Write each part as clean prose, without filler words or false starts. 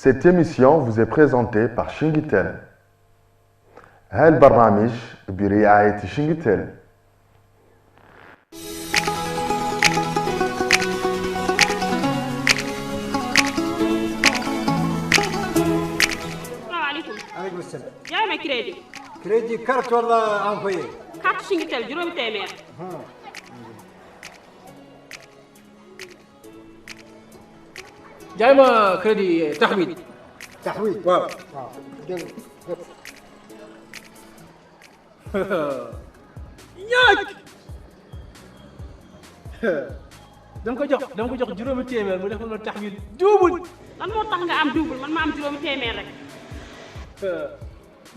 Cette émission vous est présentée par Shingitel. هذا البرنامج برعاية شينجيتيل. السلام عليكم. عليكم السلام. جاي مع كريدي. كريدي كارت ولا انفوي؟ كارت شينجيتيل جرومي تيمير. جاي ما كريدي تحويل. تحويل. واو. ياك. dama ko jox juróomi téeméer mu defal ma taxwil duubul. lan moo tax nga am double man ma am juróomi téeméer rek.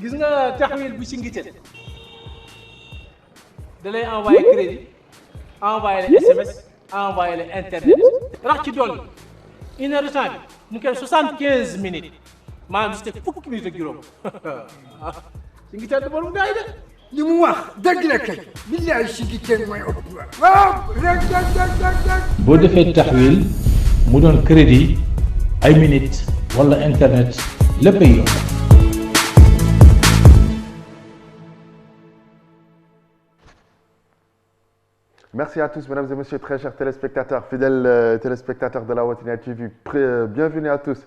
gis nga taxwil bu Shingitel da lay envoyé crédit envoyé la SMS envoyé la internet rax ci dolli une heure de temps bi mu koy 75 minutes maanaam di si teg fukki minutes ak juróom Shingitel du borom gaay de. li mu wax dëgg la kay. billahi Shingitel mooy ëpp. waaw rek. boo defee taxwil mu doon crédit ay minutes wala internet léppay yomb. Merci à tous, mesdames et messieurs, très chers téléspectateurs, fidèles téléspectateurs de la Watania TV. Bienvenue à tous.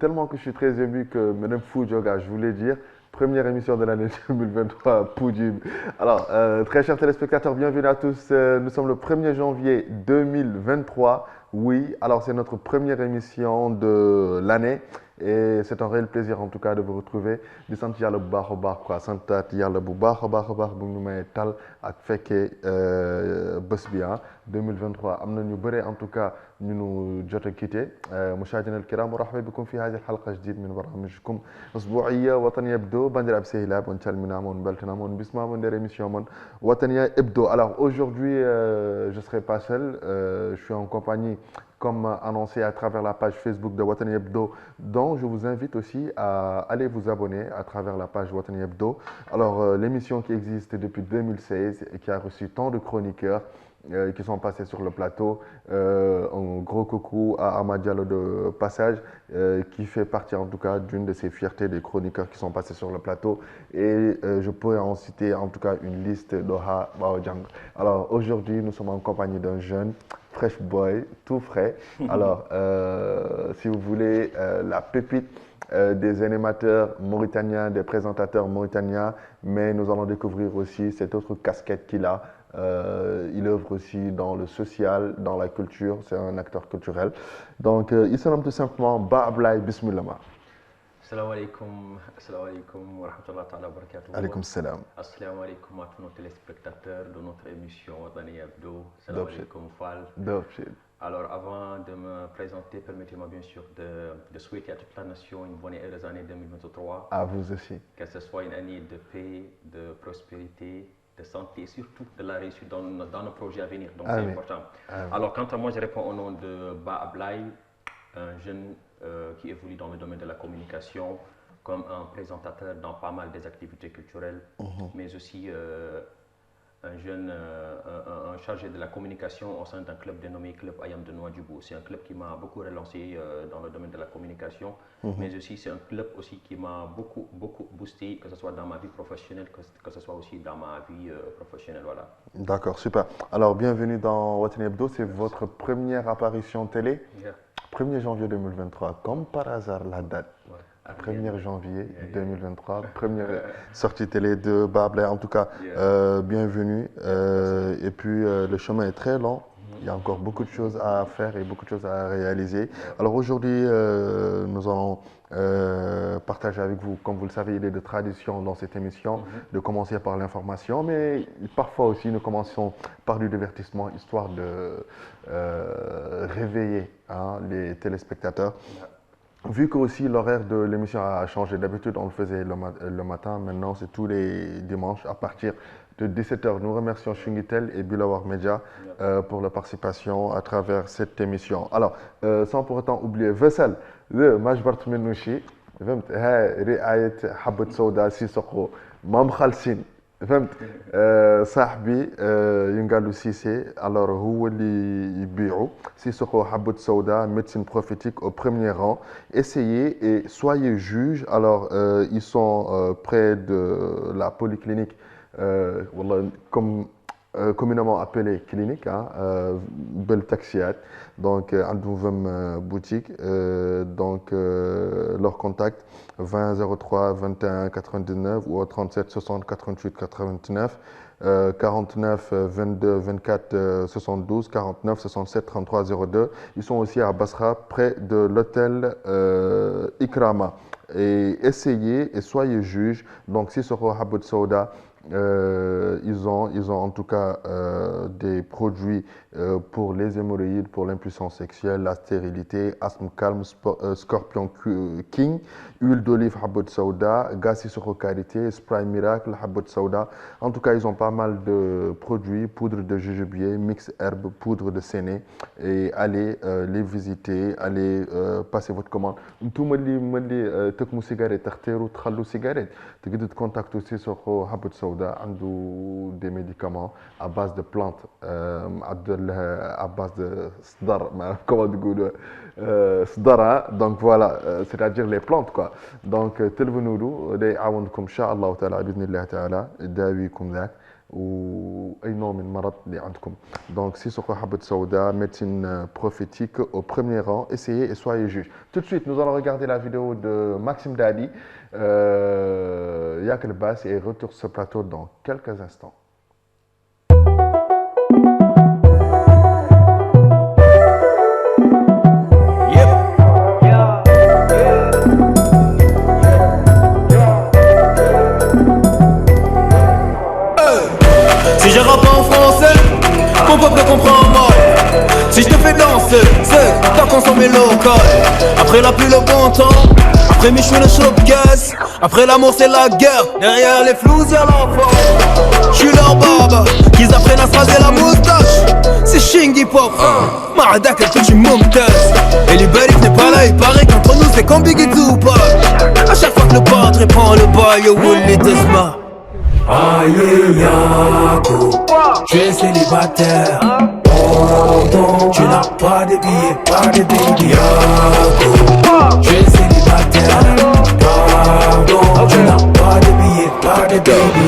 Tellement que je suis très ému que Mme Foujoga, je voulais dire, première émission de l'année 2023, Poudjib. Alors, très chers téléspectateurs, bienvenue à tous. Nous sommes le 1er janvier 2023. Oui, alors c'est notre première émission de l'année. Et c'est un réel plaisir en tout cas de vous retrouver di sant yàlla bu baax a baax quoi santaat yàlla bu baax a baax bu ñu may tal ak fekkee bés bi 2023 am na ñu bëre en tout cas ñu nu jot a quitté مشاهدينا الكرام مرحبا بكم في هذه الحلقة جديد من برنامجكم أسبوعية وطنية يبدو بندر بسهلاب ونتكلمنا من بلتنا من بسمة من der émission من وطنية يبدو. Alors aujourd'hui je serai pas seul, je suis en compagnie comme annoncé à travers la page Facebook de Watani Hebdo, dont je vous invite aussi à aller vous abonner à travers la page Watani Hebdo. Alors, l'émission qui existe depuis 2016 et qui a reçu tant de chroniqueurs qui sont passés sur le plateau. Un gros coucou à Ahmad Diallo de passage, qui fait partie en tout cas d'une de ces fiertés des chroniqueurs qui sont passés sur le plateau. Et je pourrais en citer en tout cas une liste d'Oha Baojang. Alors, aujourd'hui, nous sommes en compagnie d'un jeune fresh boy, tout frais. Alors, si vous voulez, la pépite des animateurs mauritaniens, des présentateurs mauritaniens, mais nous allons découvrir aussi cette autre casquette qu'il a. Il œuvre aussi dans le social, dans la culture, c'est un acteur culturel. Donc, il se nomme tout simplement Ba Ablaye Bismillah. Assalamu alaikum wa rahmatullahi wa barakatuh. Alaikum salam. Assalamu alaikum à tous nos téléspectateurs de notre émission Watani Hebdo. Assalamu alaikum Fall. Alors avant de me présenter, permettez-moi bien sûr de souhaiter à toute la nation une bonne et heureuse année 2023. À vous aussi. Que ce soit une année de paix, de prospérité, de santé, surtout de la réussite dans nos projets à venir. Donc c'est important. Alors quant à moi, je réponds au nom de Ba Ablaye, un jeune qui évolue dans le domaine de la communication comme un présentateur dans pas mal des activités culturelles, mais aussi un jeune un chargé de la communication au sein d'un club dénommé Club Ayam de Nouadhibou. C'est un club qui m'a beaucoup relancé dans le domaine de la communication, mais aussi c'est un club aussi qui m'a beaucoup boosté, que ce soit dans ma vie professionnelle, que ce soit aussi dans ma vie professionnelle. Voilà. D'accord, super. Alors bienvenue dans Watani Hebdo, c'est votre première apparition télé. 1er janvier 2023, comme par hasard la date. 1er janvier 2023, première sortie télé de Ba Ablaye. En tout cas, bienvenue. Et puis, le chemin est très long. Il y a encore beaucoup de choses à faire et beaucoup de choses à réaliser. Alors aujourd'hui, nous allons partager avec vous, comme vous le savez, il est de tradition dans cette émission de commencer par l'information, mais parfois aussi nous commençons par du divertissement, histoire de réveiller les téléspectateurs. Vu que aussi l'horaire de l'émission a changé, d'habitude on le faisait le matin, maintenant c'est tous les dimanches à partir de 17h. Nous remercions Shingitel et Bilawar Media pour leur participation à travers cette émission. Alors, sans pour autant oublier Vessel, le Majbart Menouchi, رعاية حبة سوداء سيسقو مام خالصين فهمت صاحبي ينقالوا سيسي alors هو اللي يبيعوا سيسوكو حبة سوداء médecine prophétique au premier rang essayez et soyez juges alors ils sont près de la polyclinique والله comme communément appelé clinique بالتاكسيات donc عندهم 20 boutiques donc leur contact 20 03 21 99 ou au 37 60 88 89 49 22 24 72 49 67 33 02 ils sont aussi à Basra près de l'hôtel Ikrama et essayez et soyez juges donc si ce Habbout Souda ils ont en tout cas des produits pour les hémorroïdes, pour l'impuissance sexuelle, la stérilité, asthme calme, scorpion king, huile d'olive Habbout Souda, gaz isocharité, spray miracle Habbout Souda. En tout cas, ils ont pas mal de produits, poudre de jujubier, mix herbe, poudre de séné. Et allez les visiter, allez passer votre commande. Tout le monde تكمو cigarette, تختاروا تخلوا cigarette. تقدروا تكونتاكتوا aussi sur Habbout Souda, عنده des médicaments à base de plantes, à base de صدر, comment تقولوا صدرة, donc voilà, c'est-à-dire les plantes quoi. Donc تلفنوا له اللي يعاونكم إن شاء الله تعالى بإذن الله تعالى يداويكم ذاك. Ou un nom de marat les عندكم. Donc si sur Habbout Souda, médecine prophétique au premier rang, essayez et soyez juges. Tout de suite, nous allons regarder la vidéo de Maxime Dadi, Yak El Bass et retour sur ce plateau dans quelques instants. Si je rappe en français, mon peuple comprend mal. Si je te fais danser, c'est t'as consommé local. Après la pluie, le bon temps. Après Michou, le showcase. Après l'amour, c'est la guerre. Derrière les flous, y'a la force. J'suis leur barbe, qu'ils apprennent à se raser la moustache. C'est Shingy Pop, Maradak, un petit Mumtaz. Et l'Ibalik n'est pas là, il paraît qu'entre nous, c'est comme Biggie Tupac. A chaque fois que le padre prend le bail, yo, Willy Tesma. Aïe Yago, tu es célibataire. Pardon, tu n'as pas de billets, pas de baby. Yago, tu es célibataire. Pardon, tu n'as pas de billets, pas de baby.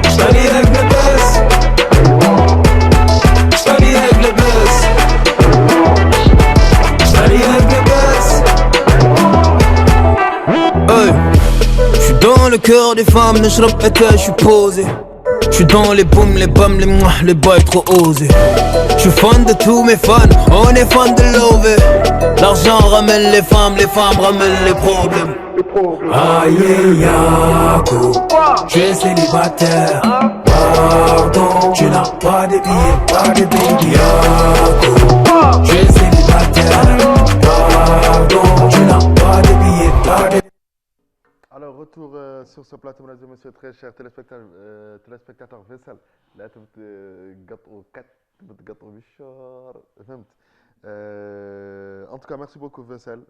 J't'allie avec le buzz. J't'allie avec le buzz. J't'allie avec le buzz. Hey. Dans le cœur des femmes, je répète, je suis posé. Je suis dans les booms, les bums, les mouah, les bails trop osés. Je suis fan de tous mes fans, on est fan de Lové. L'argent ramène les femmes ramènent les problèmes. Aïe Yago, tu es célibataire. Pardon, tu n'as pas de billets, pas de baby. Yago, tu es célibataire. Pardon, tu n'as pas de billets, pas de. Alors, retour sur ce plateau, mesdames et messieurs, très chers téléspectateurs Vessel. Là, tu gâteau 4, tu gâteau Bichar, en tout cas, merci beaucoup Vessel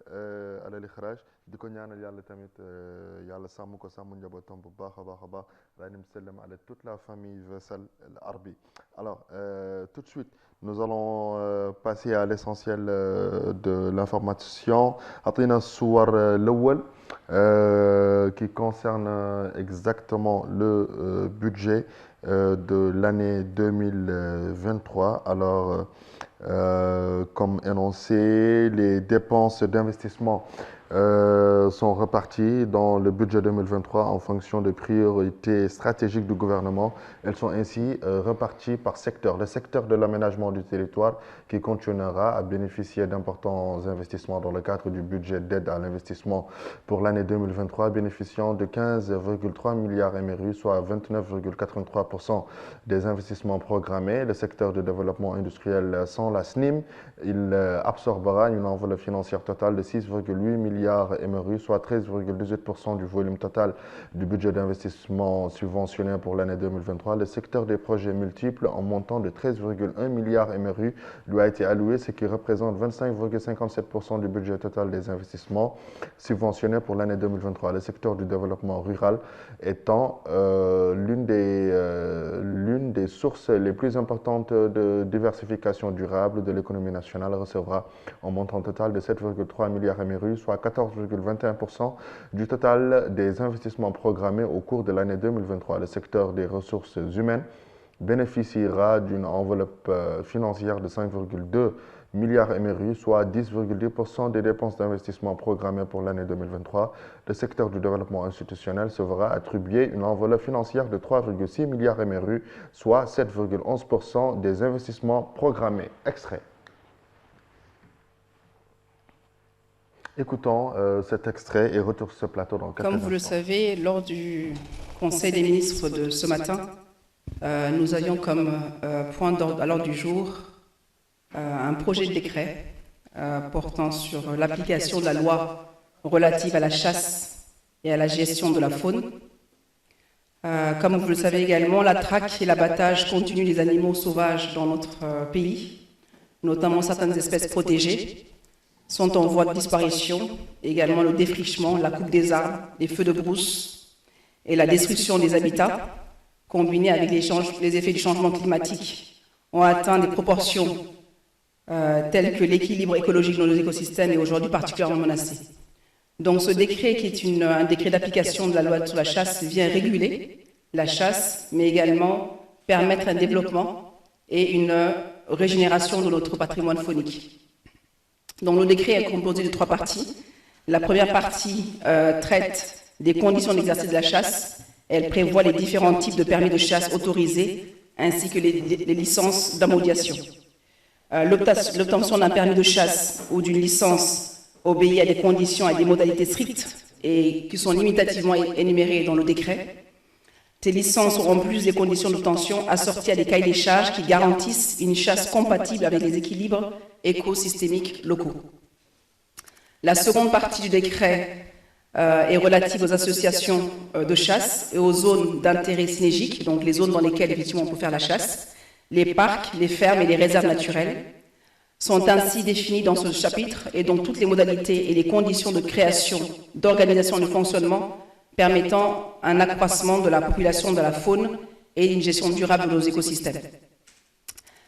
على الإخراج. di ko ñaanal yàlla tamit yàlla sàmm ko sàmm njabootam bu baax a baax a baax dañu sallam على toute la famille Vessel Arbi. Alors, tout de suite, nous allons passer à l'essentiel de l'information. أعطينا الصور الأول qui concerne exactement le budget de l'année 2023. Alors, comme énoncé, les dépenses d'investissement sont reparties dans le budget 2023 en fonction des priorités stratégiques du gouvernement. Elles sont ainsi reparties par secteur. Le secteur de l'aménagement du territoire qui continuera à bénéficier d'importants investissements dans le cadre du budget d'aide à l'investissement pour l'année 2023, bénéficiant de 15,3 milliards MRU, soit 29,83% des investissements programmés. Le secteur de développement industriel sans la SNIM, il absorbera une enveloppe financière totale de 6,8 milliards milliards MRU, soit 13,18% du volume total du budget d'investissement subventionné pour l'année 2023. Le secteur des projets multiples, en montant de 13,1 milliards MRU, lui a été alloué, ce qui représente 25,57% du budget total des investissements subventionnés pour l'année 2023. Le secteur du développement rural étant l'une des sources les plus importantes de diversification durable de l'économie nationale, recevra un montant total de 7,3 milliards MRU, soit 14,21% du total des investissements programmés au cours de l'année 2023. Le secteur des ressources humaines bénéficiera d'une enveloppe financière de 5,2 milliards MRU, soit 10,2% des dépenses d'investissement programmées pour l'année 2023. Le secteur du développement institutionnel se verra attribuer une enveloppe financière de 3,6 milliards MRU, soit 7,11% des investissements programmés. Extrait. Écoutons cet extrait et retour sur ce plateau dans quelques instants. Comme vous le savez, lors du Conseil des ministres de ce matin, nous avions comme point à l'ordre du jour un projet de décret portant sur l'application de la loi relative à la chasse et à la gestion de la faune. Comme vous le savez également, la traque et l'abattage continu des animaux sauvages dans notre pays, notamment certaines espèces protégées, sont en voie de disparition. Également le défrichement, la coupe des arbres, les feux de brousse et la destruction des habitats, combinés avec les effets du changement climatique, ont atteint des proportions telles que l'équilibre écologique de nos écosystèmes est aujourd'hui particulièrement menacé. Donc ce décret, qui est un décret d'application de la loi sur la chasse, vient réguler la chasse, mais également permettre un développement et une régénération de notre patrimoine faunique. Donc le décret est composé de 3 parties. La première partie traite des conditions d'exercice de la chasse. Elle prévoit les différents types de permis de chasse autorisés ainsi que les licences d'amodiation. L'obtention d'un permis de chasse ou d'une licence obéit à des conditions et des modalités strictes et qui sont limitativement énumérées dans le décret. Ces licences auront plus des conditions d'obtention assorties à des cahiers des charges qui garantissent une chasse compatible avec les équilibres écosystémiques locaux. La seconde partie du décret est relative aux associations de chasse et aux zones d'intérêt synergique, donc les zones dans lesquelles effectivement on peut faire la chasse. Les parcs, les fermes et les réserves naturelles sont ainsi définis dans ce chapitre, et donc toutes les modalités et les conditions de création, d'organisation et de fonctionnement permettant un accroissement de la population de la faune et une gestion durable de nos écosystèmes.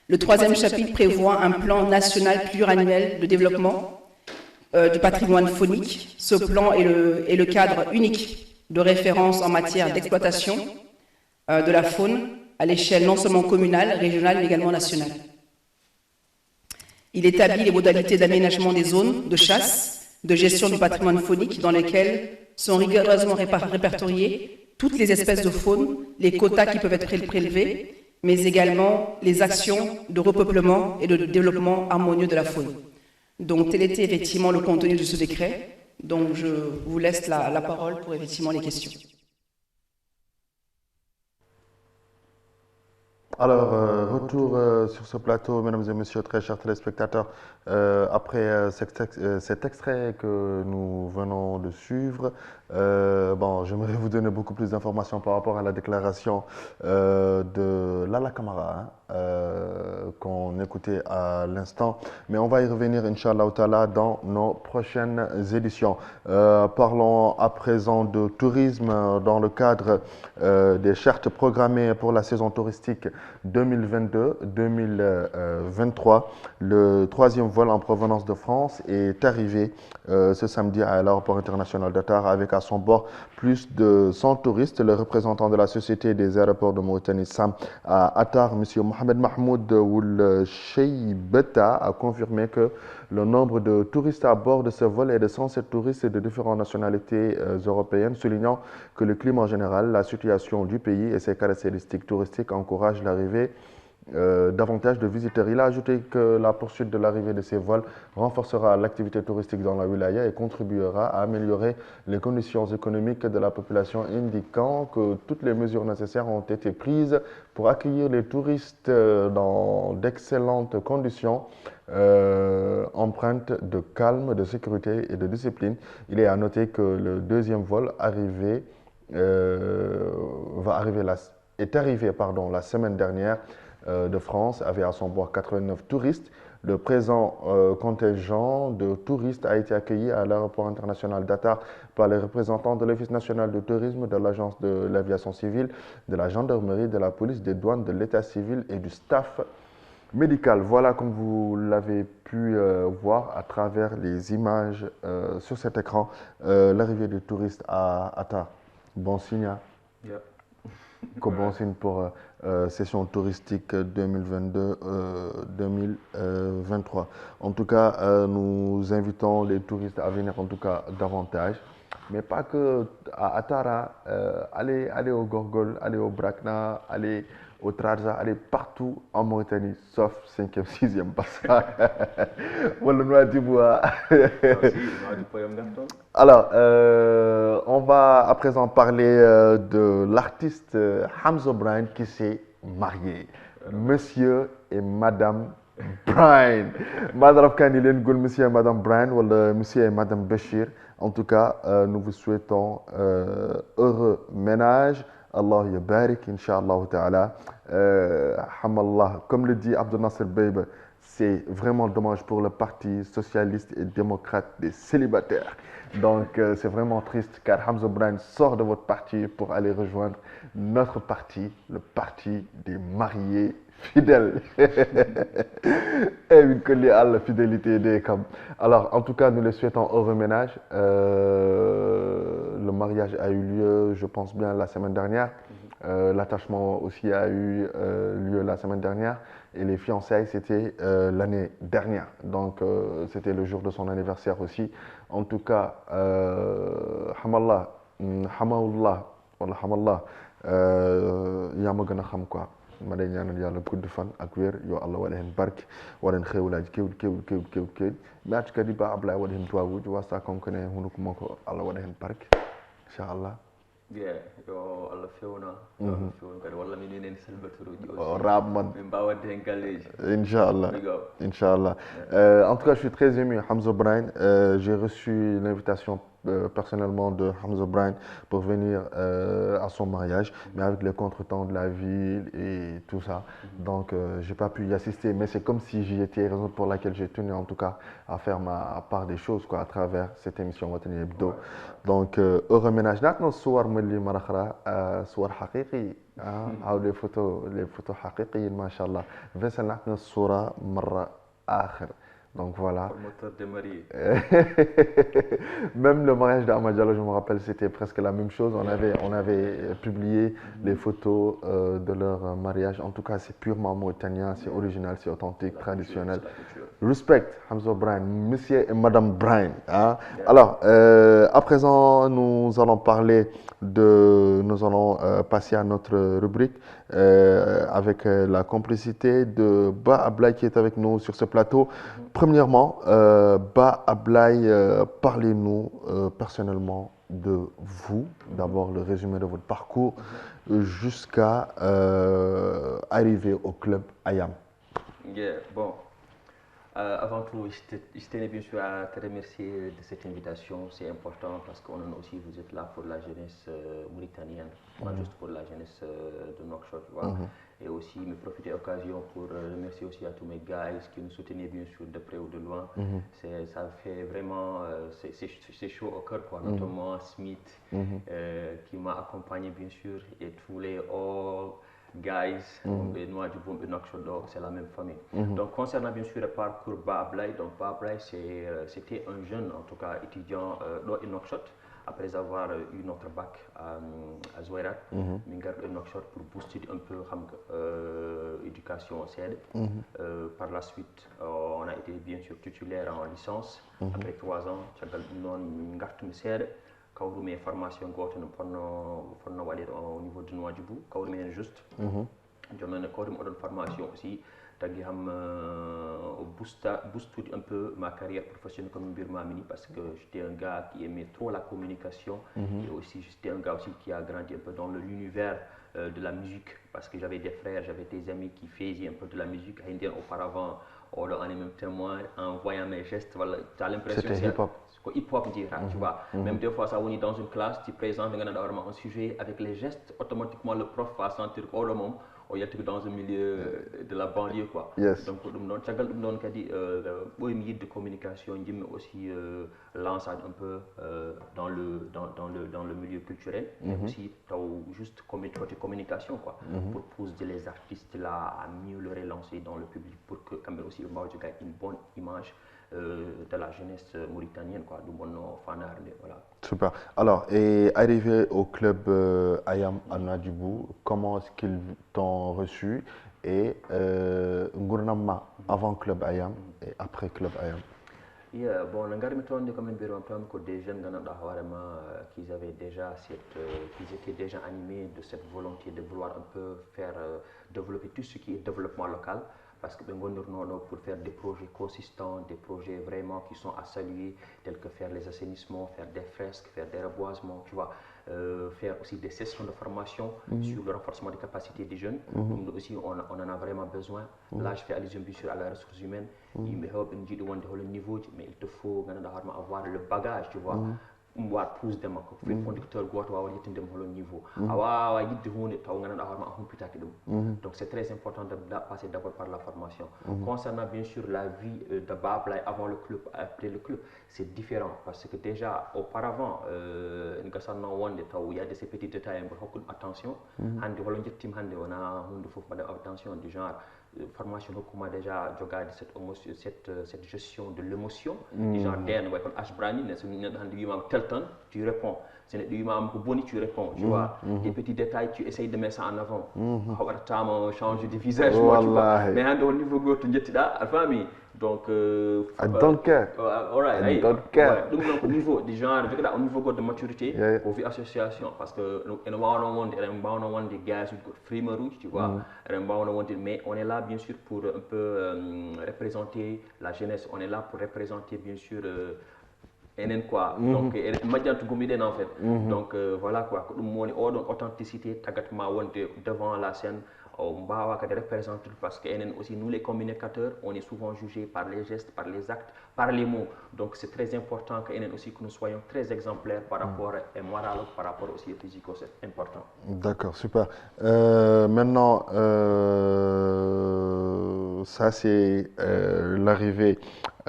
Le troisième chapitre prévoit un plan national pluriannuel de développement du patrimoine faunique. Ce plan est le cadre unique de référence en matière d'exploitation de la faune à l'échelle non seulement communale, régionale, mais également nationale. Il établit les modalités d'aménagement des zones de chasse, de gestion du patrimoine faunique dans lesquelles sont rigoureusement répertoriées toutes les espèces de faune, les quotas qui peuvent être prélevés, mais également les actions de repeuplement et de développement harmonieux de la faune. Donc tel était effectivement le contenu de ce décret. Donc je vous laisse la parole pour effectivement les questions. Alors, retour sur ce plateau, mesdames et messieurs, très chers téléspectateurs. Après cet extrait que nous venons de suivre, j'aimerais vous donner beaucoup plus d'informations par rapport à la déclaration de Lalla Camara qu'on écoutait à l'instant. Mais on va y revenir, Inch'Allah Ta'ala, dans nos prochaines éditions. Parlons à présent de tourisme dans le cadre des chartes programmées pour la saison touristique 2022-2023. Le 3e vol en provenance de France est arrivé ce samedi à l'aéroport international d'Atar avec à son bord plus de 100 touristes. Le représentant de la Société des aéroports de Mauritanie SAM à Atar, M. Mohamed Mahmoud Ould Cheibeta, a confirmé que le nombre de touristes à bord de ce vol est de 107 touristes de différentes nationalités européennes, soulignant que le climat en général, la situation du pays et ses caractéristiques touristiques encouragent l'arrivée davantage de visiteurs. Il a ajouté que la poursuite de l'arrivée de ces vols renforcera l'activité touristique dans la wilaya et contribuera à améliorer les conditions économiques de la population, indiquant que toutes les mesures nécessaires ont été prises pour accueillir les touristes dans d'excellentes conditions. empreinte de calme, de sécurité et de discipline. Il est à noter que le deuxième vol est arrivé la semaine dernière de France, avait à son bord 89 touristes. Le présent contingent de touristes a été accueilli à l'aéroport international Dakar par les représentants de l'Office national de tourisme, de l'Agence de l'aviation civile, de la gendarmerie, de la police, des douanes, de l'état civil et du staff médical. Voilà, comme vous l'avez pu voir à travers les images sur cet écran, l'arrivée des touristes à Atar. Bon signe. Hein? Yeah. Bon signe pour session touristique 2022-2023. En tout cas, nous invitons les touristes à venir en tout cas davantage. Mais pas que à Atara, allez au Gorgol, allez au Brakna, allez au Trarza, allez partout en Mauritanie, sauf 5e, 6e passage. Alors, on va à présent parler de l'artiste Hamzo Brine qui s'est marié. Monsieur et Madame Brine. Madame Kanilen Goul, Monsieur et Madame Brine, ou Monsieur et Madame Bachir. En tout cas, nous vous souhaitons heureux ménage. Allah yabarik, Inch'Allah ta'ala. Hamallah, comme le dit Abdel Nasser Beibe, c'est vraiment dommage pour le Parti socialiste et démocrate des célibataires. Donc, c'est vraiment triste car Hamzo Brine sort de votre parti pour aller rejoindre notre parti, le parti des mariés fidèles. Et une collier à la fidélité des cam. Alors, en tout cas, nous les souhaitons heureux ménage. Le mariage a eu lieu, je pense bien, la semaine dernière. L'attachement aussi a eu lieu la semaine dernière. Et les fiançailles, c'était l'année dernière. Donc, c'était le jour de son anniversaire aussi. En tout cas, Hamallah, Hamaullah, Hamallah, Yamagana Ham quoi. ma day ñaanal yàlla gudd fan ak wér yo Allah waɗa hen barke waɗa hen xewlaji kewɗi mais kadi ba Ablaye waɗa hen duwawuji wasta konkone hunuko makko Allah waɗa hen barke inchallah yo Allah fewna fewna kadi walla min enen salbatoruji aussi rabman min mbawadde hen galleji inchallah en tout cas je suis très ému Hamzo Brine j'ai reçu l'invitation personnellement de Hamzo Brine pour venir à son mariage, mais avec les contretemps de la ville et tout ça. Donc, je n'ai pas pu y assister, mais c'est comme si j'y étais, raison pour laquelle j'ai tenu en tout cas à faire ma part des choses quoi, à travers cette émission Watani Hebdo. Donc, heureux ménage. Maintenant, soir Meli Marakhra, soir Haqiqi, les photos Haqiqi, Masha'Allah. Vincent Nakna Soura Marra Akhir. Donc voilà. Même le mariage d'Ahmad Diallo, je me rappelle, c'était presque la même chose. On avait publié les photos de leur mariage. En tout cas, c'est purement mauritanien, c'est original, c'est authentique, traditionnel. Respect, Hamzo Brine, Monsieur et Madame Brine. Hein? Alors, à présent, nous allons passer à notre rubrique avec la complicité de Ba Ablaye qui est avec nous sur ce plateau. Premièrement, Ba Ablaye, parlez-nous personnellement de vous, d'abord le résumé de votre parcours jusqu'à arriver au club Ayam. Bon, avant tout, je tenais bien sûr à te remercier de cette invitation. C'est important parce qu'on aussi, vous êtes là pour la jeunesse mauritanienne, pas juste pour la jeunesse de Nouakchott. Et aussi me profiter de l'occasion pour remercier aussi à tous mes guys qui nous soutenaient bien sûr de près ou de loin. Ça fait vraiment, c'est chaud au cœur quoi, notamment Smith qui m'a accompagné bien sûr et tous les all guys, c'est la même famille. Donc concernant bien sûr le parcours Ba Ablaye, donc Ba Ablaye c'était un jeune en tout cas étudiant dans Nouakchott. Après avoir eu notre bac à Zouairat, Mingar et Nouakchott pour booster un peu l'éducation au CED. Par la suite, on a été bien sûr titulaire en licence. Après 3 ans, nous avons CED. Quand mes formations au niveau de Nouadhibou, quand juste, j'ai une formation aussi tagi xam booste un peu ma carrière professionnelle comme Birma Mini parce que j'étais un gars qui aimait trop la communication et aussi j'étais un gars aussi qui a grandi un peu dans l'univers de la musique parce que j'avais des frères, j'avais des amis qui faisaient un peu de la musique indien auparavant. On est même témoin en voyant mes gestes, voilà, tu as l'impression que c'était hip-hop. Hip-hop dira, tu vois. Même des fois, ça on est dans une classe, tu présentes un sujet avec les gestes, automatiquement le prof va sentir que le monde on y est dans un milieu de la banlieue quoi. Yes. Donc de communication, mais aussi lance un peu dans le milieu culturel, mais aussi juste côté communication quoi, pour pousser les artistes là à mieux le relancer dans le public pour que quand même aussi une bonne image de la jeunesse mauritanienne quoi, du bon fanard, voilà. Super. Alors, et arrivé au club Ayam à Nouadhibou, comment est-ce qu'ils t'ont reçu et Ngournama avant club Ayam et après club Ayam? Bon, des jeunes qu'ils avaient déjà qu'ils étaient déjà animés de cette volonté de vouloir un peu faire développer tout ce qui est développement local. Parce que pour faire des projets consistants, des projets vraiment qui sont à saluer, tels que faire les assainissements, faire des fresques, faire des reboisements, tu vois, faire aussi des sessions de formation sur le renforcement des capacités des jeunes. Nous aussi, on en a vraiment besoin. Là, je fais allusion bien sûr à la ressource humaine. Il me help le niveau, mais il te faut avoir le bagage, tu vois. Pousse dem ko fi conducteur goto wawa yettinde mo holon niveau a wawa yidde hunde taw ganduɗa hoorema a humpitaki ɗum donc c'est très important de passer d'abord par la formation. Concernant bien sûr la vie de Bablay avant le club, après le club, c'est différent parce que déjà auparavant il y a de ces petits détails beaucoup attention hande holo jettim hande wona hunde fof mbaɗa attention du genre formation hokkuma déjà jogade cette gestion de l'émotion du genre den way kon ashbrani ne so neɗɗo hande wimama tel temps tu réponds si neɗɗo wimama ko boni tu réponds tu vois des petits détails tu essayes de mettre ça en avant hawatatama changer de visage tu vois mais hande au niveau goto jettiɗa a faami donc I don't care. All right, I don't care. Donc au niveau du genre au niveau de maturité au vie association parce que nous avons des gars frimerouge tu vois mais on est là bien sûr pour un peu représenter la jeunesse, on est là pour représenter bien sûr quoi donc majjantu gomiden en fait donc voilà quoi ko dum woni odon authenticité tagatma wonde devant la scène on va représenter parce que aussi nous les communicateurs on est souvent jugés par les gestes, par les actes, par les mots, donc c'est très important que aussi que nous soyons très exemplaires par rapport et moral par rapport aussi au physique, c'est important. D'accord, super. Maintenant ça c'est l'arrivée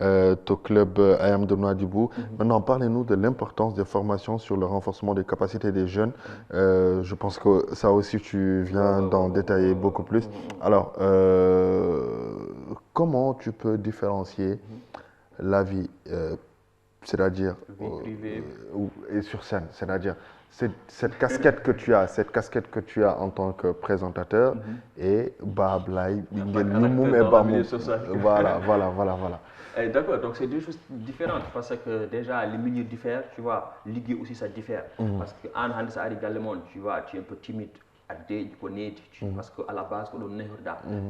au club Ayam de Nouadhibou. Maintenant, parlez-nous de l'importance des formations sur le renforcement des capacités des jeunes. Je pense que ça aussi, tu viens d'en détailler beaucoup plus. Alors, comment tu peux différencier la vie, c'est-à-dire et sur scène, c'est-à-dire cette casquette que tu as en tant que présentateur et Bablay, voilà. D'accord, donc c'est deux choses différentes parce que déjà les milieux diffèrent, tu vois, ligue aussi ça diffère parce que en hand ça arrive dans le monde, tu vois, tu es un peu timide. Parce qu'à la base,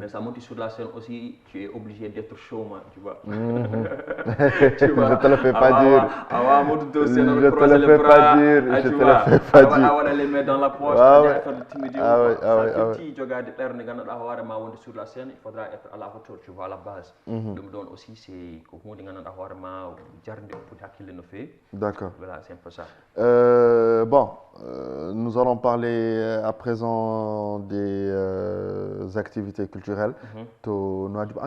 mais ça monte sur la scène aussi, tu es obligé d'être showman, tu vois. Je te le fais pas dire. Je te le fais pas dire. Je te le fais pas dire. On les met dans la poche, faire le timide. Sur la scène, il faudra être à la hauteur, tu vois, à la base. Donc aussi, c'est d'accord. Voilà, c'est un peu ça. Bon, nous allons parler à présent des activités culturelles.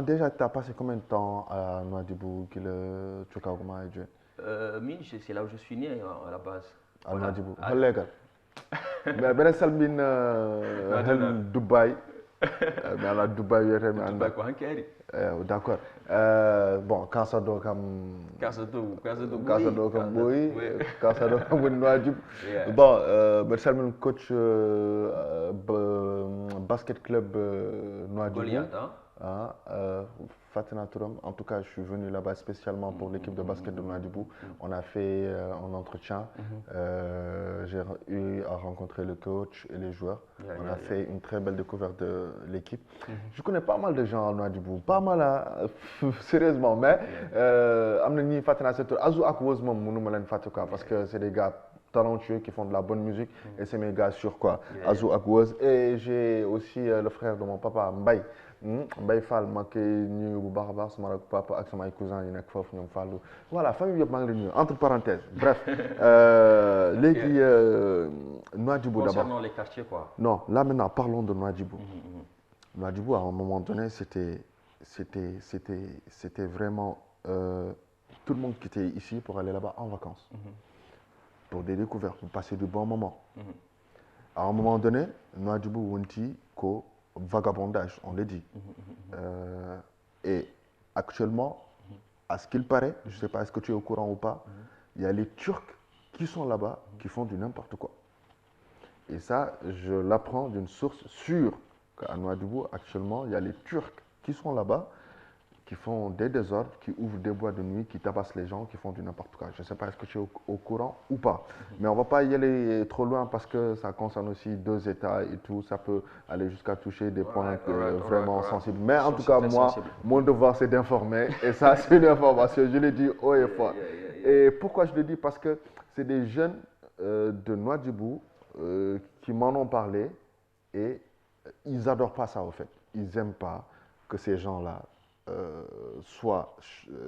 Déjà, tu as passé combien de temps à Nouadhibou? C'est là où je suis né à la base. À Nouadhibou. Mais ben salmin Dubaï. Mais à Dubaï, d'accord. Bon, quand ça doit comme bon, ben coach basket club Nouadhibou. Fatina Touram. En tout cas, je suis venu là-bas spécialement pour l'équipe de basket de Nouadhibou. On a fait un entretien. J'ai eu à rencontrer le coach et les joueurs. On a fait une très belle découverte de l'équipe. Je connais pas mal de gens à Nouadhibou, pas mal, sérieusement, mais Fatina Touram, Azou Akwoz, parce que c'est des gars talentueux qui font de la bonne musique et c'est mes gars sur quoi, Azou Akwoz. Et j'ai aussi le frère de mon papa, Mbaye. Mbaye Fall, je suis papa avec mes cousins, voilà, famille yëpp maa ngi leen nuyu entre parenthèses. Bref, Nouadhibou d'abord. Concernant les quartiers quoi. Non, là maintenant parlons de Nouadhibou. Nouadhibou à un moment donné c'était vraiment tout le monde qui était ici pour aller là-bas en vacances, pour des découvertes, pour passer de bons moments. À un moment donné, Nouadhibou wonti ko vagabondage, on le dit. Et actuellement, à ce qu'il paraît, je ne sais pas est-ce que tu es au courant ou pas, il y a les Turcs qui sont là-bas, qui font du n'importe quoi. Et ça, je l'apprends d'une source sûre qu'à Nouadhibou, actuellement, il y a les Turcs qui sont là-bas, qui font des désordres, qui ouvrent des boîtes de nuit, qui tabassent les gens, qui font du n'importe quoi. Je ne sais pas est-ce que tu es au courant ou pas. Mais on ne va pas y aller trop loin parce que ça concerne aussi 2 États et tout. Ça peut aller jusqu'à toucher des points vraiment sensibles. Mais en tout cas, moi, mon devoir, c'est d'informer. Et ça, c'est une information. Je l'ai dit haut et fort. Et pourquoi je le dis? Parce que c'est des jeunes de Nouadhibou qui m'en ont parlé et ils n'adorent pas ça, au fait. Ils n'aiment pas que ces gens-là soit,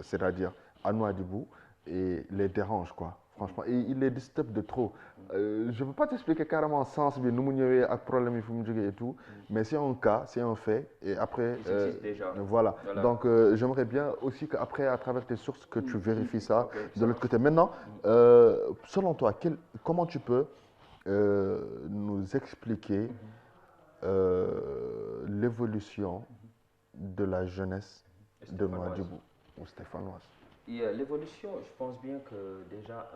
c'est-à-dire à Nouadhibou, et les dérange quoi, franchement, et il les disturbe de trop. Je ne peux pas t'expliquer carrément le sens de nous avec problème et tout, mais c'est un cas, c'est un fait, et après, déjà. Voilà. Donc j'aimerais bien aussi qu'après, à travers tes sources, que tu vérifies ça de l'autre côté. Maintenant, selon toi, comment tu peux nous expliquer l'évolution de la jeunesse de Nouadhibou ou stéphanoise? L'évolution, je pense bien que déjà,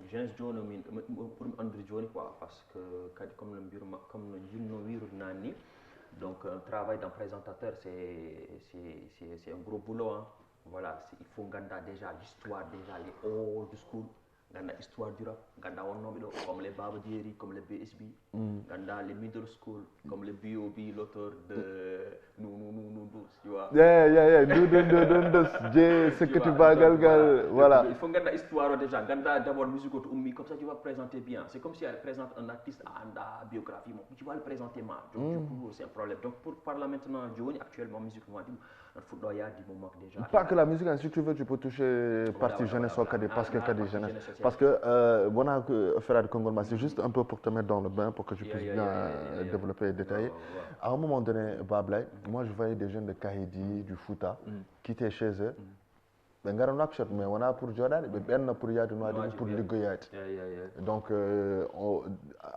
jeunesse Johnny, pour André Johnny, quoi, parce que comme le Nani, donc un travail d'un présentateur, c'est un gros boulot. Hein. Voilà, il faut garder déjà l'histoire, déjà les old school. Ganda histoire du rap, ganda comme les Baba Dieri, comme les BSB, ganda les middle school, comme les B.O.B, l'auteur de nous, tu vois. Ce que tu vas galgal, voilà. Il faut ganda histoire déjà, ganda d'abord musique au ummi, comme ça tu vas présenter bien. C'est comme si elle présente un artiste à la biographie, tu vas le présenter mal. Donc du coup, c'est un problème. Donc pour parler maintenant, Johnny, actuellement, musique Nouadhibou, déjà. Pas que la musique, si tu veux, tu peux toucher partie jeunesse ou parce que Kadi jeunesse. Parce que, voilà, Ferrari Congo, c'est juste un peu pour te mettre dans le bain, pour que tu puisses bien développer et détailler. À un moment donné, Bablay, moi je voyais des jeunes de Kahidi, du Fouta, qui étaient chez eux. Mais on a pour Jordan, mais pour Yad, pour Ligoyat. Donc,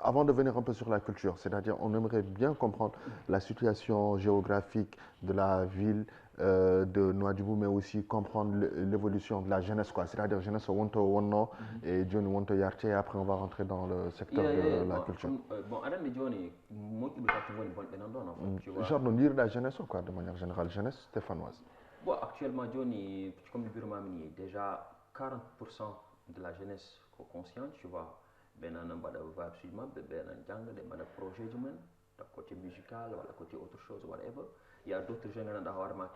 avant de venir un peu sur la culture, c'est-à-dire on aimerait bien comprendre la situation géographique de la ville de Nouadhibou, mais aussi comprendre l'évolution de la jeunesse, quoi. C'est-à-dire jeunesse Wonto Wonno et Johnny Wonto Yarte, et après on va rentrer dans le secteur de la culture. Bon, Adam et Johnny, moi qui me genre nous dire la jeunesse, quoi, de manière générale, jeunesse stéphanoise. Bon, actuellement, Johnny, comme le bureau déjà 40% de la jeunesse consciente, tu vois, ben on a absolument un projet humain, d'un côté musical, ou côté autre chose, whatever. Il y a d'autres jeunes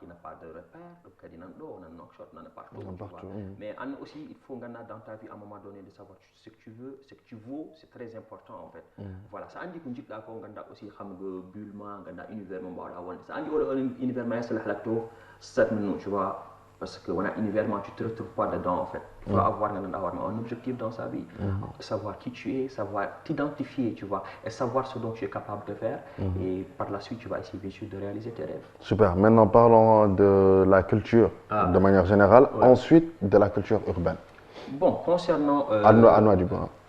qui n'ont pas de repère, donc on a un knockshot, on a partout. Mais aussi, il faut gagner dans ta vie à un moment donné de savoir ce que tu veux, ce que tu vaux, c'est très important en fait. Voilà, ça indique qu'on dit là qu'on gagne aussi bulma, gagne univers, ça indique univers, c'est tu vois. Parce que on a univers, tu ne te retrouves pas dedans en fait. Il faut avoir un objectif dans sa vie, savoir qui tu es, savoir t'identifier, tu vois, et savoir ce dont tu es capable de faire. Et par la suite, tu vas essayer bien sûr de réaliser tes rêves. Super. Maintenant, parlons de la culture de manière générale, ensuite de la culture urbaine. Bon, concernant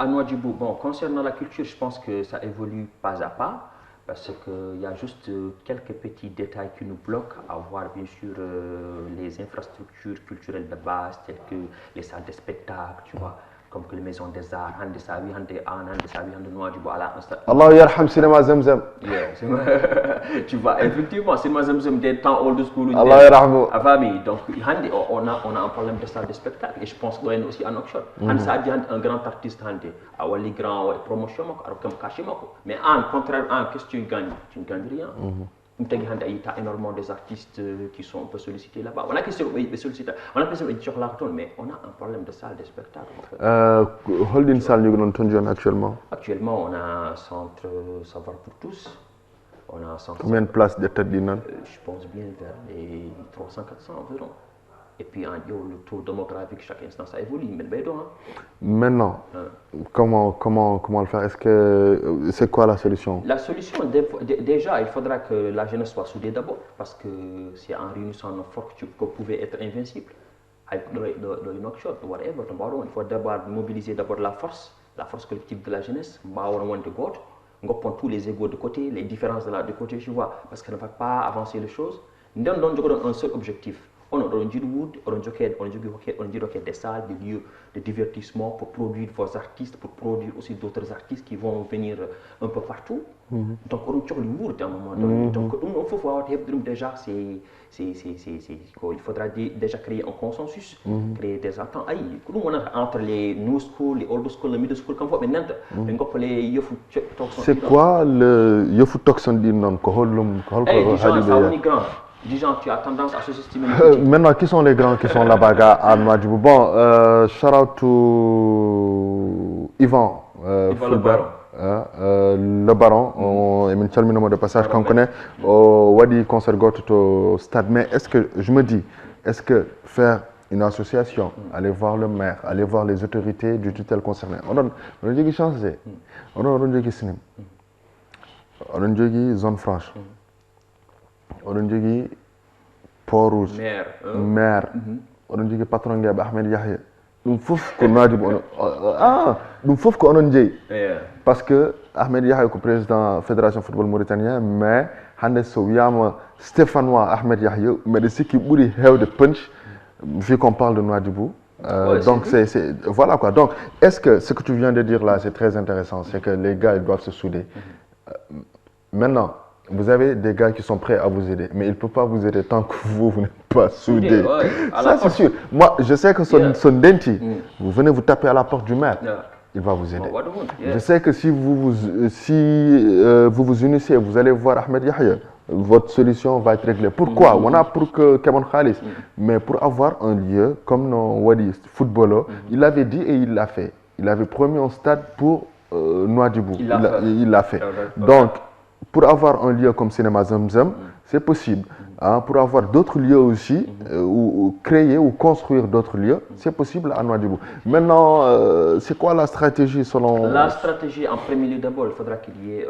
Nouadhibou. Bon, concernant la culture, je pense que ça évolue pas à pas. Parce qu'il y a juste quelques petits détails qui nous bloquent, à voir bien sûr les infrastructures culturelles de base, telles que les salles de spectacle, tu vois, comme que les maisons des arts, Hande Savi, Hande Nouadhibou à la Allah yarham cinéma Zamzam. Tu vois, effectivement, cinéma Zamzam des temps old school. Allah yarhamou. Donc, Hande, on a un problème de salle de spectacle et je pense qu'il y a aussi un autre chose. Hande Savi, un grand artiste, Hande, a les grands promotions, mais en contraire, qu'est-ce que tu gagnes? Tu ne gagnes rien. Il y a énormément des artistes qui sont un peu sollicités là-bas. On a question de mais on a un problème de salle de spectacle. Holding salle nous actuellement. Actuellement, on a un centre Savoir pour tous. On a un centre. Combien de places de tête d'inan? Je pense bien vers les 300-400 environ. Et puis le taux démographique chaque instant ça évolue. Maintenant, comment le faire? Est-ce que c'est quoi la solution? La solution, déjà, il faudra que la jeunesse soit soudée d'abord, parce que c'est en réunissant nos forces que vous pouvez être invincible. Il faut d'abord mobiliser la force collective de la jeunesse. On prend tous les égos de côté, les différences de côté, tu vois, parce qu'on ne va pas avancer les choses. Nous avons un seul objectif. On a des salles, des lieux de divertissement pour produire vos artistes, pour produire aussi d'autres artistes qui vont venir un peu partout. Donc, on a le Wood à un moment donné. Donc, il faut voir déjà, il faudra déjà créer un consensus, créer des attentes. Entre les new school, les old school, les middle school, comme vous avez c'est quoi le Yofu Toxon Dinon? Dis gens, tu as tendance à sous-estimer. Maintenant, qui sont les grands qui sont là-bas à Nouadhibou? Bon, shout out to Yvan Fulbert, le baron. On est de passage qu'on connaît. Wadi concert au stade. Mais est-ce que je me dis, est-ce que faire une association, aller voir le maire, aller voir les autorités du tutelle concerné, on a dit changer, on a dit cinéma, on a dit zone franche. On a dit Port Rouge, maire, on a dit patron de Ahmed Yahya. Nous faut qu'on a dit parce que Ahmed Yahya est président de la Fédération de football mauritanien, mais Hande Souyama, Stéphanois Ahmed Yahya, mais de ce qui bouille de punch, vu qu'on parle de Nouadhibou. Donc voilà quoi. Donc est-ce que ce que tu viens de dire là, c'est très intéressant, c'est que les gars ils doivent se souder. Maintenant, vous avez des gars qui sont prêts à vous aider, mais ils ne peuvent pas vous aider tant que vous n'êtes pas soudés. Ça, c'est sûr. Moi, je sais que son denti, vous venez vous taper à la porte du maire, il va vous aider. Je sais que si vous vous unissez, vous allez voir Ahmed Yahya, votre solution va être réglée. Pourquoi? On a pour que Kevin Khalis, mais pour avoir un lieu, comme nos Wadi footballeurs, il avait dit et il l'a fait. Il avait promis un stade pour Nouadhibou. Il l'a fait. Donc, pour avoir un lieu comme Cinéma Zamzam, c'est possible. Pour avoir d'autres lieux aussi, ou créer ou construire d'autres lieux, c'est possible à Nouadhibou. Maintenant, c'est quoi la stratégie selon... La stratégie, en premier lieu d'abord, il faudra qu'il y ait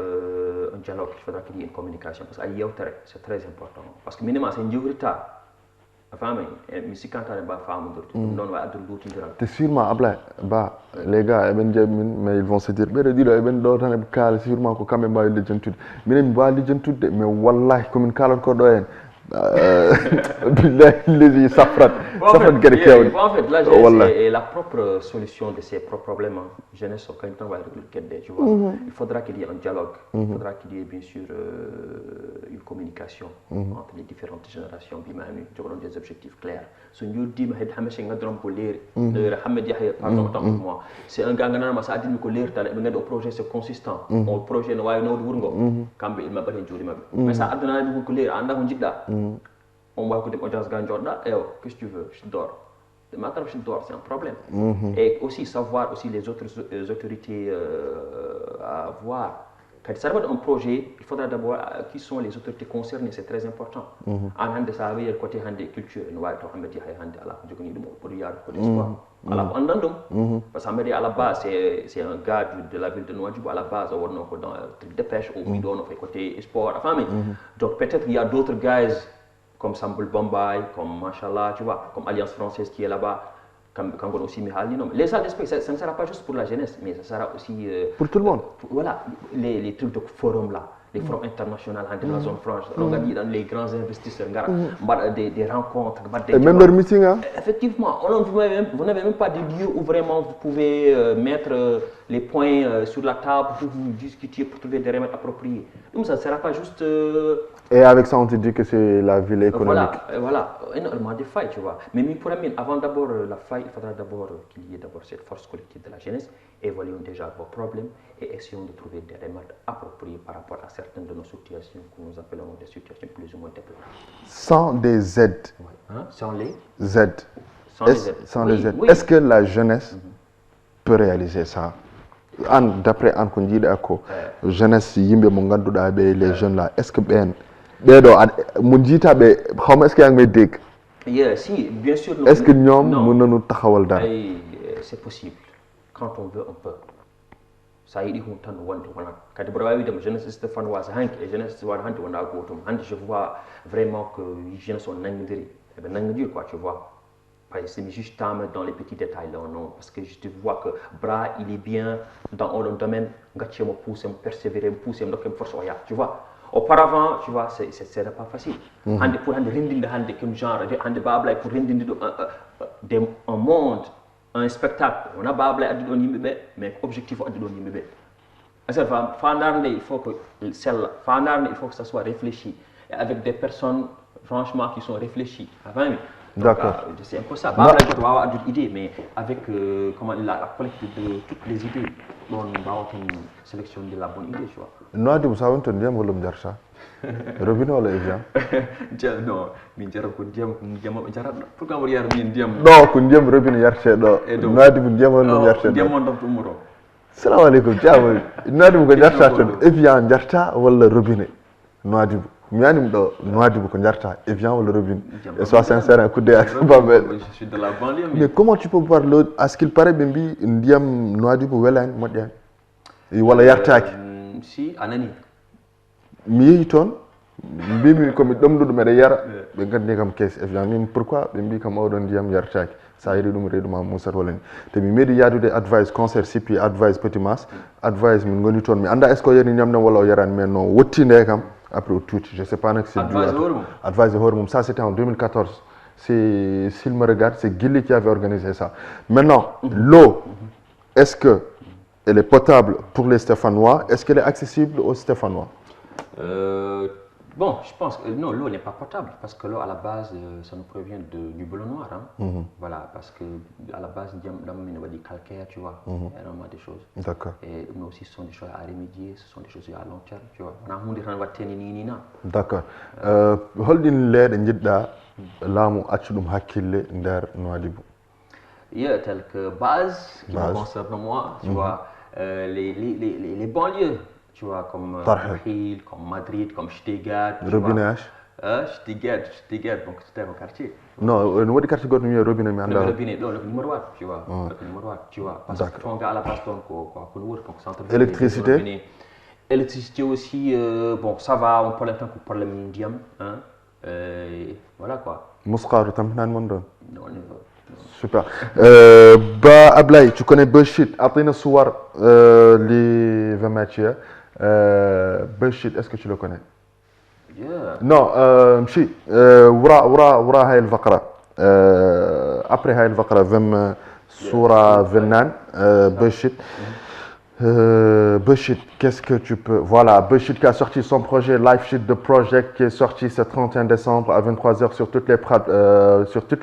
un dialogue, il faudra qu'il y ait une communication, parce que c'est très important. Parce que minimum, c'est une diorita. C'est sûrement, les gars, mais ils vont se dire, sûrement quand même mais wallah, comme une calme cordoyenne. Les safran. En fait, là, c'est la propre solution de ces propres problèmes. Jeunesse, quand même, va régler, tu vois. Il faudra qu'il y ait un dialogue. Il faudra qu'il y ait bien sûr une communication entre les différentes générations. Tu auras des objectifs clairs. Ce nous dit, c'est un gars qui a dit que le projet c'est consistant. Le projet mais ça a donné que l'air, on va écouter audience Ganjorda, et qu'est-ce que tu veux? Je dors. Je dors, c'est un problème. Et aussi savoir aussi les autres autorités à voir. Quand ça va être un projet, il faudra d'abord qui sont les autorités concernées, c'est très important. En de ça, il y a le côté culture, nous va être pour y aller côté sport. Parce que à la base, c'est un gars de la ville de Nouadhibou, à la base, on est dans le truc de pêche, ou on fait côté sport. Donc peut-être qu'il y a d'autres gars comme Sambul Bombay, comme Machallah, tu vois, comme Alliance Française qui est là-bas, comme aussi Mihali. Les salles d'esprit, ça ne sera pas juste pour la jeunesse, mais ça sera aussi... pour tout le monde. Voilà, les trucs de forum là, les forums internationaux dans la zone franche. On a dit dans les grands investisseurs, des rencontres. Et même leur meeting, hein? Effectivement, vous n'avez même pas de lieu où vraiment vous pouvez mettre les points sur la table pour vous discuter, pour trouver des remèdes appropriés. Donc ça ne sera pas juste... Et avec ça, on te dit que c'est la ville économique. Voilà, énormément de failles, tu vois. Mais pour Amine, avant d'abord la faille, il faudra d'abord qu'il y ait d'abord cette force collective de la jeunesse. Évaluons déjà vos problèmes et essayons de trouver des remèdes appropriés par rapport à certaines de nos situations que nous appelons des situations plus ou moins déplorées. Sans des aides. Sans les aides. Sans les aides. Est-ce que la jeunesse peut réaliser ça? D'après Anne Kondi Ako, jeunesse yimbe mo ganduda be les jeunes là, est-ce que est-ce qu'il y a un dig? Si, bien sûr. Est-ce que nous taxawal dara? C'est possible. Quand on veut, on peut. Ça y est, on tente quand je jeunesse Stéphane was hank et jeunesse war hank on a gotum. Je vois vraiment que les jeunes sont nangdiri. Nangdir quoi, tu vois. C'est juste dans les petits détails là, non, parce que je te vois que Bra il est bien dans le domaine, je me pousse, me persévérer, me pousser, me force, tu vois. Auparavant, tu vois, c'est pas facile. Pour rendre comme genre, pour rendre un monde, un spectacle, on a babla à mais objectif à dire il faut que il faut que ça soit réfléchi et avec des personnes franchement qui sont réfléchies. D'accord. C'est un peu ça. Babla doit avoir idée, mais avec la collecte de toutes les idées, on va avoir une sélection de la bonne idée, tu vois. Noadi, vous savez, on dit ça. Robin ou Evian? Non, mais je pourquoi vous regardez bien? Non, qu'on dit Robin Yarche, non. Noadi, vous dites Yarche. Salam alaikum, ciao. Noadi, vous dites Evian Yarcha ou le Robin? Noadi. Noadi, vous dites Evian ou le Robin? Et sois sincère, un coup de je suis de la banlieue. Mais comment tu peux parler? À ce qu'il paraît, Bimbi, Ndiam Noadi pour Wellen, Modian. Et voilà Yarchak. Si, Anani. Mi ton Bimbi comme dom do mere yara be gande kam caisse évidemment pourquoi Bimbi comme odon diam yarchak ça yiri dum reduma Moussa Rolen te mi medi yadude advice concert CP advice petit mas advice min ngoni ton mi anda est ce que yeni nyamna wala yaran mais non wottinde kam après tout je sais pas nak c'est advice hormum ça c'était en 2014 c'est s'il me regarde c'est Gilly qui avait organisé ça maintenant l'eau est-ce que elle est potable pour les Stéphanois, est-ce qu'elle est accessible aux Stéphanois? Bon, je pense que non, l'eau n'est pas potable parce que l'eau à la base, ça nous provient du bleu noir. Voilà, parce que à la base, on va dire calcaire, tu vois, énormément de choses. D'accord. Et nous aussi, ce sont des choses à remédier, ce sont des choses à long terme, tu vois. On a un monde d'accord. Holding l'air de Nidda, l'amu achudum hakille nder Nouadhibou. Tel que base, qui me concerne moi, tu vois, les banlieues. Tu vois, comme Marseille, comme Madrid, comme Stuttgart. Robinet Stuttgart, donc c'était mon quartier. Non, le quartier de Robinet, le robinet, le numéro 1, tu vois. Le numéro 1, tu vois. Parce que ton gars à la base, donc, centre. Électricité. Électricité aussi, bon, ça va, on parle un peu pour le médium. Voilà quoi. Mouskar, tu as un monde. Non, super. Ablaï, tu connais Bullshit. Attends, soir les 20 matchs. Bullshit, est-ce que tu le connais? Non, مشي ورا هاي الفقرة. Après هاي الفقرة فم صورة فنان Bullshit. Bullshit, qu'est-ce que tu peux... Voilà, Bullshit qui a sorti son projet Live Shit The Project qui est sorti ce 31 décembre à 23h sur toutes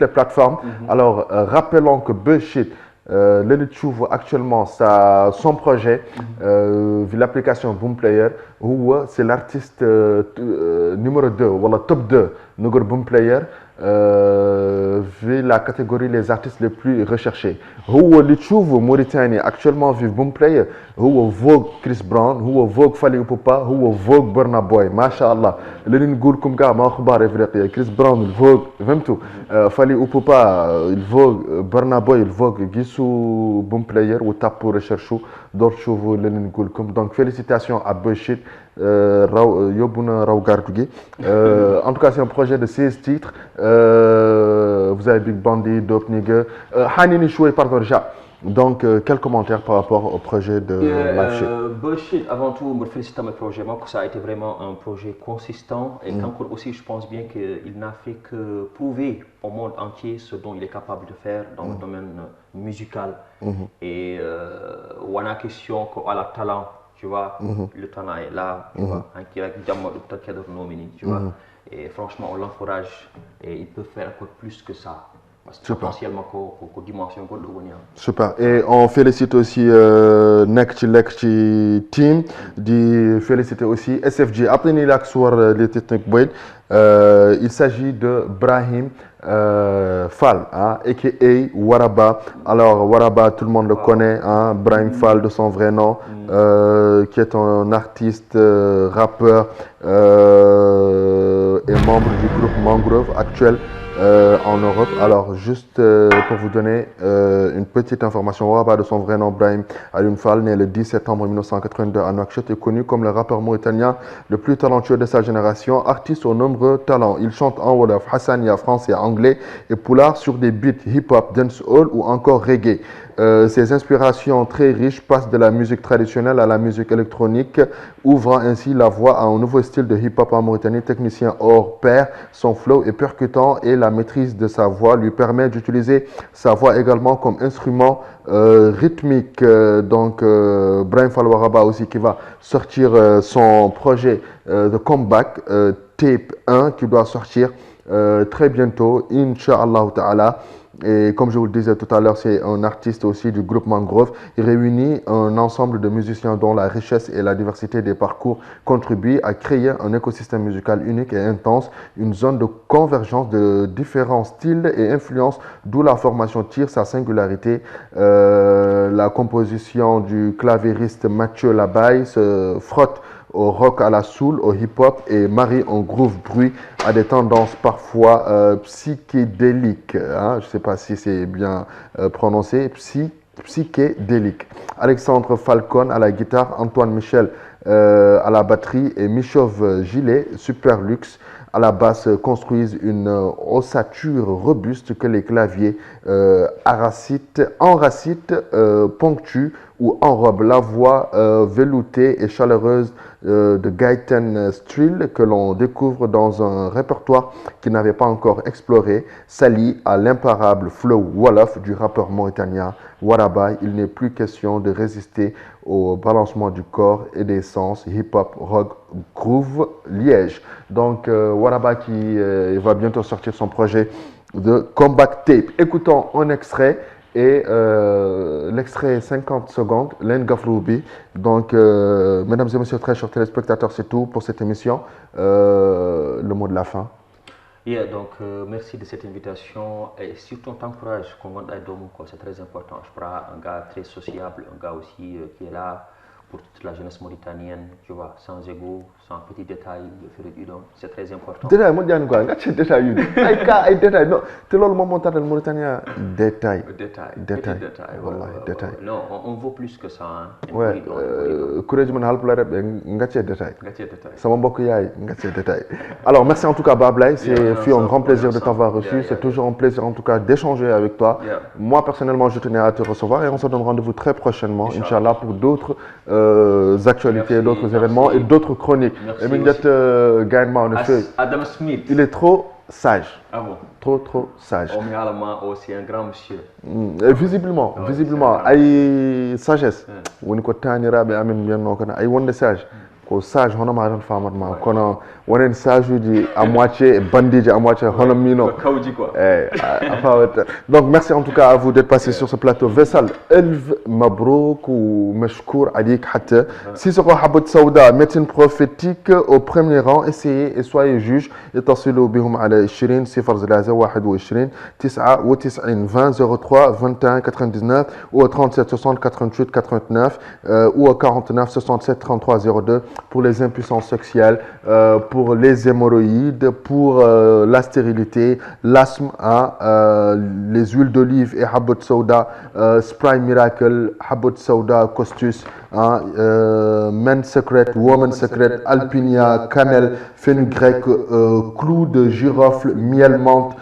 les plateformes. Alors, rappelons que Bullshit, Lenitchouv actuellement son projet, vu l'application Boomplayer, où c'est l'artiste numéro 2, voilà, top 2, Nougour Boomplayer, vu la catégorie les artistes les plus recherchés. Où Lenitchouv Mauritanie actuellement vu Boomplayer, où Vogue Chris Brown, où Vogue Fally Ipupa, où Vogue Burna Boy, Masha'Allah. Lenin Goul Kumka, Makhbar Evriqia, Chris Brown, il Vogue, Vemtou, Fally Ipupa, il Vogue, Burna Boy, il Vogue, Gissou Boomplayer, ou tape pour rechercher d'autres chevaux Lenin Goul Kum. Donc félicitations à Bullshit. Yobuna Raugardugi. En tout cas, c'est un projet de 16 titres. Vous avez Big Bandit, Dope Nigga, Hanini Choué, pardon, déjà. Donc, quel commentaire par rapport au projet de Live Bullshit, avant tout, me félicite à mes projets. Moi, ça a été vraiment un projet consistant et qu'encore aussi, je pense bien qu'il n'a fait que prouver au monde entier ce dont il est capable de faire dans le domaine musical. Et on a question qu'on a le talent, tu vois, le talent est là, tu vois, tu vois. Et franchement, on l'encourage et il peut faire encore plus que ça. Parce que potentiellement, dimension de super. Et on félicite aussi Nekchi Team, de féliciter aussi SFG. Après Nilak sur les techniques, il s'agit de Brahim Fall, hein, a.k.a. Waraba. Alors, Waraba, tout le monde le connaît, hein, Brahim Fall de son vrai nom, qui est un artiste, rappeur et membre du groupe Mangrove actuel en Europe. Alors, juste pour vous donner une petite information, Waraba de son vrai nom, Brahim Alioune Fall, né le 10 septembre 1982 à Nouakchott, est connu comme le rappeur mauritanien le plus talentueux de sa génération, artiste aux nombreux talents. Il chante en wolof, hassania, français, anglais et poulard sur des beats hip-hop, dancehall ou encore reggae. Ses inspirations très riches passent de la musique traditionnelle à la musique électronique, ouvrant ainsi la voie à un nouveau style de hip-hop en Mauritanie. Technicien hors pair, son flow est percutant et la maîtrise de sa voix lui permet d'utiliser sa voix également comme instrument rythmique. Donc, Brahim Fall Waraba aussi qui va sortir son projet de comeback, Tape 1, qui doit sortir très bientôt, Inch'Allah Ta'ala. Et comme je vous le disais tout à l'heure, c'est un artiste aussi du groupe Mangrove. Il réunit un ensemble de musiciens dont la richesse et la diversité des parcours contribuent à créer un écosystème musical unique et intense, une zone de convergence de différents styles et influences, d'où la formation tire sa singularité. La composition du clavieriste Mathieu Labaye se frotte au rock à la soul, au hip-hop et marie un groove bruit à des tendances parfois psychédéliques. Hein? Je ne sais pas si c'est bien prononcé, psychédélique. Alexandre Falcon à la guitare, Antoine Michel à la batterie et Michov Gilet, super luxe, à la basse construisent une ossature robuste que les claviers enracitent, ponctuent ou enrobent. La voix veloutée et chaleureuse de Gaëtan Strill, que l'on découvre dans un répertoire qui n'avait pas encore exploré, s'allie à l'imparable flow wolof du rappeur mauritanien Waraba. Il n'est plus question de résister au balancement du corps et des sens hip-hop, rock, groove, Liège. Donc Waraba qui va bientôt sortir son projet de comeback tape. Écoutons un extrait et l'extrait est 50 secondes, Len Gafroubi. Donc, mesdames et messieurs, très chers téléspectateurs, c'est tout pour cette émission. Le mot de la fin. Yeah, donc merci de cette invitation et surtout on t'encourage, c'est très important. Je prends un gars très sociable, un gars aussi qui est là pour toute la jeunesse mauritanienne, tu vois, sans ego, sans petits détails, c'est très important. Détail, moi, je quoi, détail, détail, non, tu le moment où Mauritania, détail. Détail. Détail. Non, on vaut plus que ça. Hein. Ouais, courage man halp la rep, détail. Ça m'a beaucoup détail. Alors, merci en tout cas, Bablay, c'est fut un grand plaisir de t'avoir reçu. C'est toujours un plaisir en tout cas d'échanger avec toi. Moi, personnellement, je tenais à te recevoir et on se donne rendez-vous très prochainement, Inch'Allah, pour d'autres actualités, d'autres événements et d'autres chroniques. Adam Smith. Il est trop sage. Ah bon? Trop sage. C'est un grand monsieur. Et visiblement, ay sagesse. Woni ko tanirabe amen bienno kono ay wonde sage. Ko sage hono ma tan famat ma kono wonen sage uji à moitié bandiji à moitié hono mino. Donc merci en tout cas à vous d'être passé sur ce plateau. Vessal elf mabrouk ou mashkour alik hatta Sissoko Habbot Sauda, médecine prophétique au premier rang. Essayez et soyez juges. اتصلوا بهم على 20 0 21 99 20 03 21 99 ou au 37 60 88 89 ou au 49 67 33 02 pour les impuissances sexuelles, pour les hémorroïdes, pour la stérilité, l'asthme, les huiles d'olive et Habbot Sauda, Spray Miracle, Habbot Sauda Costus, Men's Secret, Women's Secret, Alpinia, cannelle, fenugrec, clou de girofle, miel menthe.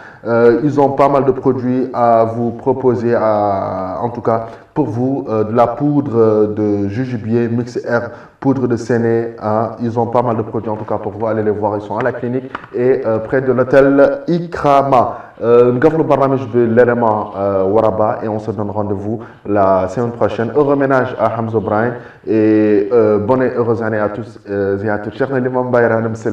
Ils ont pas mal de produits à vous proposer, en tout cas pour vous, de la poudre de jujubier, mix herbe, poudre de séné. Hein. Ils ont pas mal de produits en tout cas pour vous, allez les voir, ils sont à la clinique et près de l'hôtel Ikrama. Nous avons le barnamij de l'élément Waraba et on se donne rendez-vous la semaine prochaine. Heureux ménage à Hamza Brahim et bonne et heureuse année à tous et à toutes. Cheikh L'imam Bayra, merci.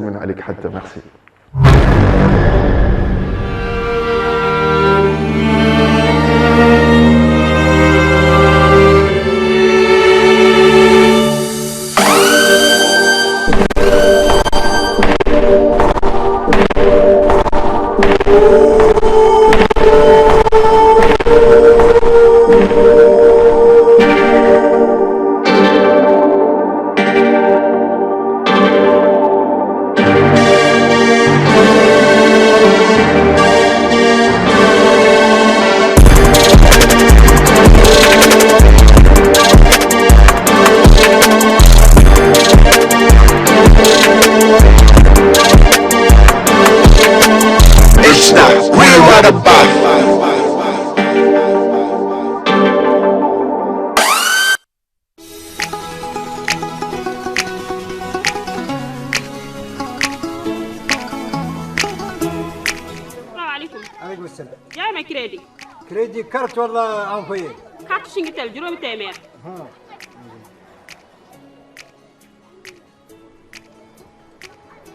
jaay ma crédit. crédit carte wala envoyé. carte Singitel juróomi téeméer.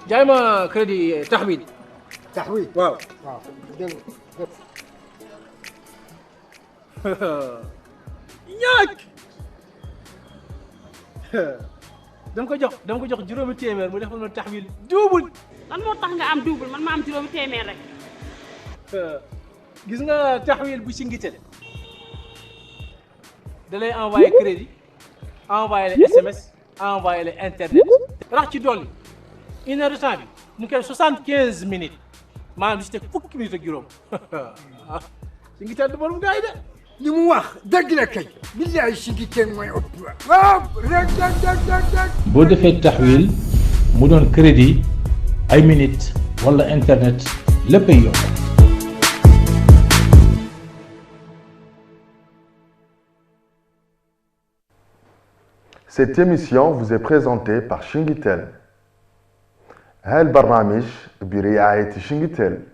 jaay ma crédit taxawil. taxawil waaw. waaw dégg ñaak dama ko jox juróomi téeméer mu defal ma taxawil double. lan moo tax nga am double man ma am juróomi téeméer rek. gis nga taxawil bu Singitel da lay envoyé crédit envoyé le SMS envoyé le internet rax ci dolli 1 heure de temps bi mu koy 75 minutes maanaam di si teg fukki minutes ak juróom Singitel du borom gars yi de. li mu wax dëgg la kay. billaay Singitel mooy ëpp. waaw rek. boo defee taxawil mu doon crédit ay minutes wala internet léppay yomb. Cette émission vous est présentée par Singitel. هالبرنامج برعاية Singitel.